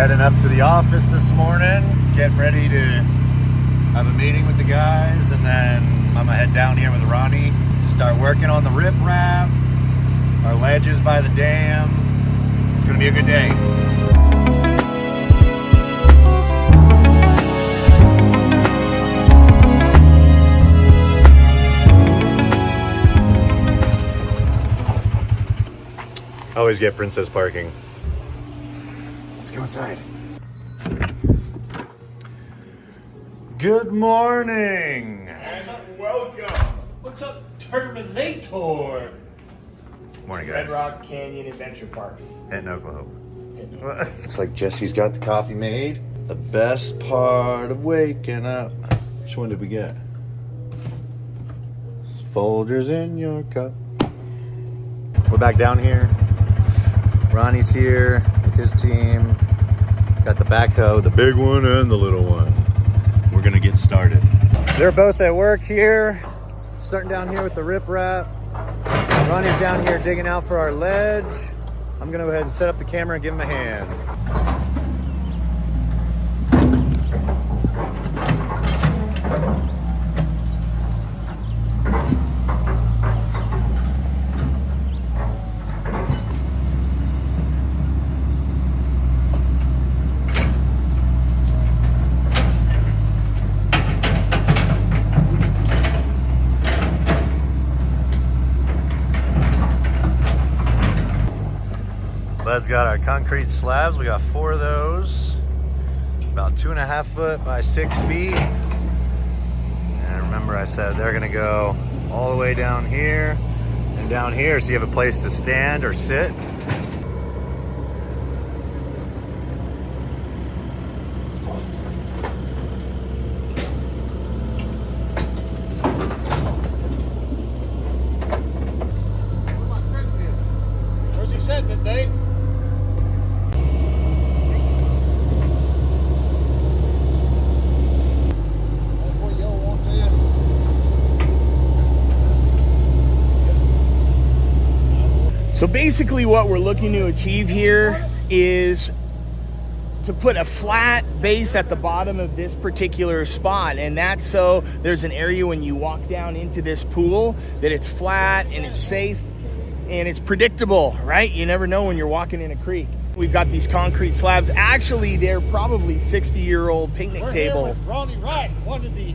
Heading up to the office this morning, getting ready to have a meeting with the guys, and then I'm gonna head down here with Ronnie, start working on the riprap, our ledges by the dam. It's gonna be a good day. Always get princess parking. Let's go inside. Good morning. And welcome. What's up, Terminator? Morning, Red guys. Rock Canyon Adventure Park. In Oklahoma. Looks like Jesse's got the coffee made. The best part of waking up. Which one did we get? Folgers in your cup. We're back down here. Ronnie's here with his team. Got the backhoe, the big one and the little one. We're gonna get started. They're both at work here. Starting down here with the riprap. Ronnie's down here digging out for our ledge. I'm gonna go ahead and set up the camera and give him a hand. Bud's got our concrete slabs. We got 4 of those, about 2.5 foot by 6 feet. And remember I said they're gonna go all the way down here and down here, so you have a place to stand or sit. Where's he setting it, Dave? So basically what we're looking to achieve here is to put a flat base at the bottom of this particular spot, and that's so there's an area when you walk down into this pool that it's flat and it's safe and it's predictable, right? You never know when you're walking in a creek. We've got these concrete slabs. Actually, they're probably 60-year-old picnic table. Here with Ronnie Wright, one of the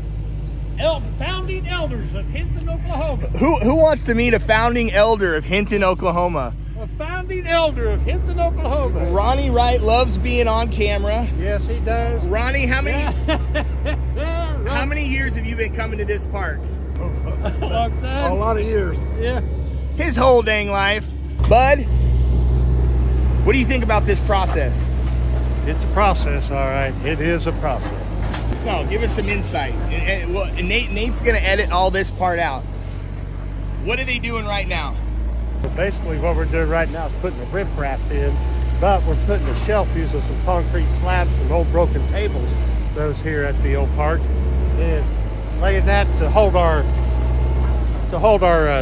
founding elders of Hinton, Oklahoma. Who wants to meet a founding elder of Hinton, Oklahoma? A founding elder of Hinton, Oklahoma. Ronnie Wright loves being on camera. Yes, he does. Ronnie, how many Yeah, how many years have you been coming to this park? a long time. A lot of years. Yeah. His whole dang life. Bud, what do you think about this process? It's a process, all right. It is a process. No, give us some insight. And Nate's gonna edit all this part out. What are they doing right now? So basically what we're doing right now is putting a riprap in, but we're putting a shelf using some concrete slabs from old broken tables, those here at the old park, and laying that to hold our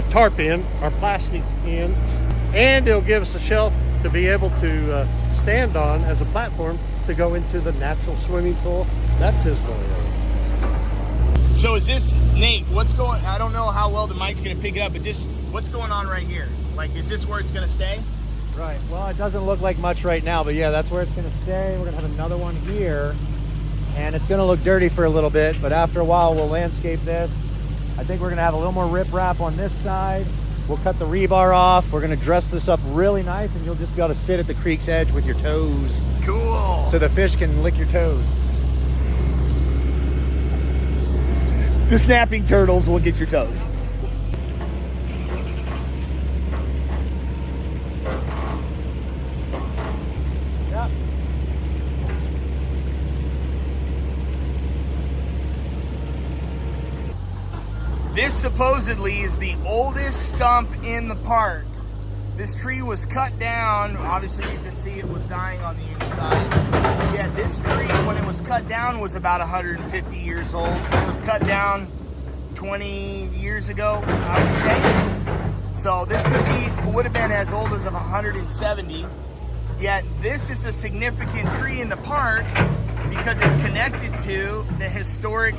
tarp in, our plastic in, and it'll give us a shelf to be able to stand on as a platform to go into the natural swimming pool baptismal area. So is this, Nate, what's going, I don't know how well the mic's gonna pick it up, but just what's going on right here? Like, is this where it's gonna stay? Right. Well, it doesn't look like much right now, but yeah, that's where it's going to stay. We're going to have another one here, and it's going to look dirty for a little bit, but after a while, we'll landscape this. I think we're going to have a little more riprap on this side. We'll cut the rebar off. We're going to dress this up really nice, and you'll just be able to sit at the creek's edge with your toes. Cool. So the fish can lick your toes. The snapping turtles will get your toes. Yep. This supposedly is the oldest stump in the park. This tree was cut down. Obviously you can see it was dying on the inside. Yeah, this tree, when it was cut down, was about 150 years old. It was cut down 20 years ago, I would say. So this would have been as old as of 170. Yet this is a significant tree in the park because it's connected to the historic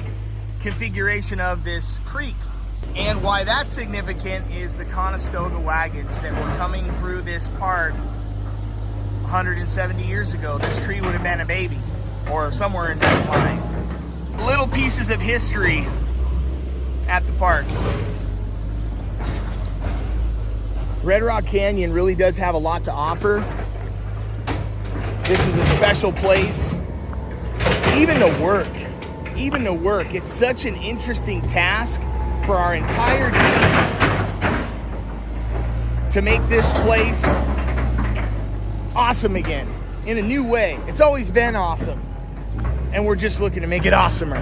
configuration of this creek. And why that's significant is the Conestoga wagons that were coming through this park 170 years ago. This tree would have been a baby or somewhere in that line. Little pieces of history at the park. Red Rock Canyon really does have a lot to offer. This is a special place. Even to work, it's such an interesting task for our entire team to make this place awesome again in a new way. It's always been awesome, and we're just looking to make it awesomer.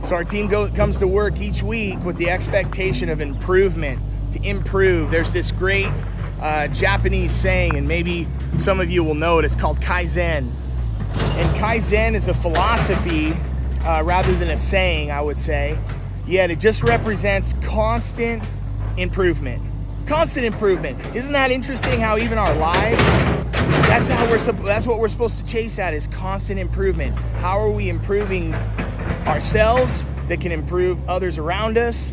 So our team comes to work each week with the expectation of improvement, to improve. There's this great Japanese saying, and maybe some of you will know it, it's called Kaizen. And Kaizen is a philosophy rather than a saying, I would say. Yet it just represents constant improvement. Constant improvement. Isn't that interesting how even our lives, that's what we're supposed to chase at, is constant improvement. How are we improving ourselves that can improve others around us?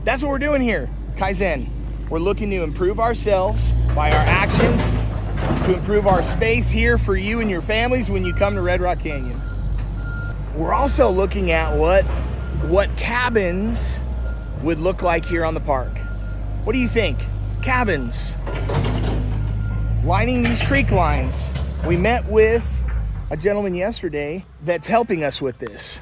That's what we're doing here, Kaizen. We're looking to improve ourselves by our actions, to improve our space here for you and your families when you come to Red Rock Canyon. We're also looking at what cabins would look like here on the park. What do you think? Cabins lining these creek lines. We met with a gentleman yesterday that's helping us with this.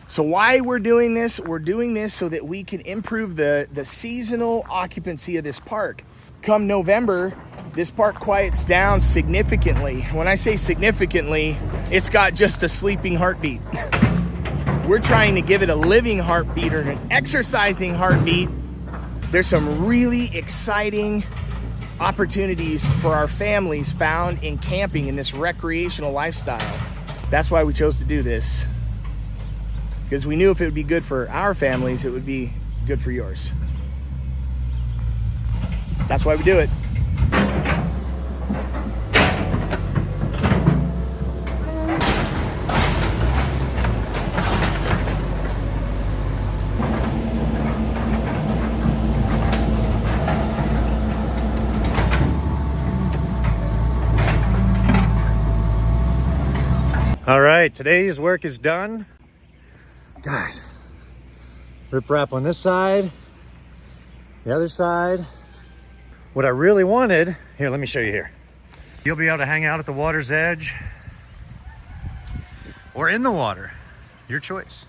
So why we're doing this? We're doing this so that we can improve the seasonal occupancy of this park. Come November, this park quiets down significantly. When I say significantly, it's got just a sleeping heartbeat. We're trying to give it a living heartbeat or an exercising heartbeat. There's some really exciting opportunities for our families found in camping in this recreational lifestyle. That's why we chose to do this. Because we knew if it would be good for our families, it would be good for yours. That's why we do it. All right, today's work is done. Guys, riprap on this side, the other side. What I really wanted, here, let me show you here. You'll be able to hang out at the water's edge or in the water, your choice.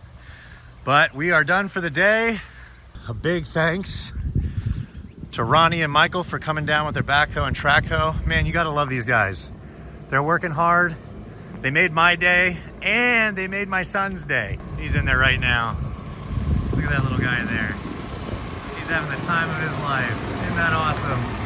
But we are done for the day. A big thanks to Ronnie and Michael for coming down with their backhoe and track hoe. Man, you gotta love these guys. They're working hard. They made my day and they made my son's day. He's in there right now. Look at that little guy in there. He's having the time of his life. Isn't that awesome?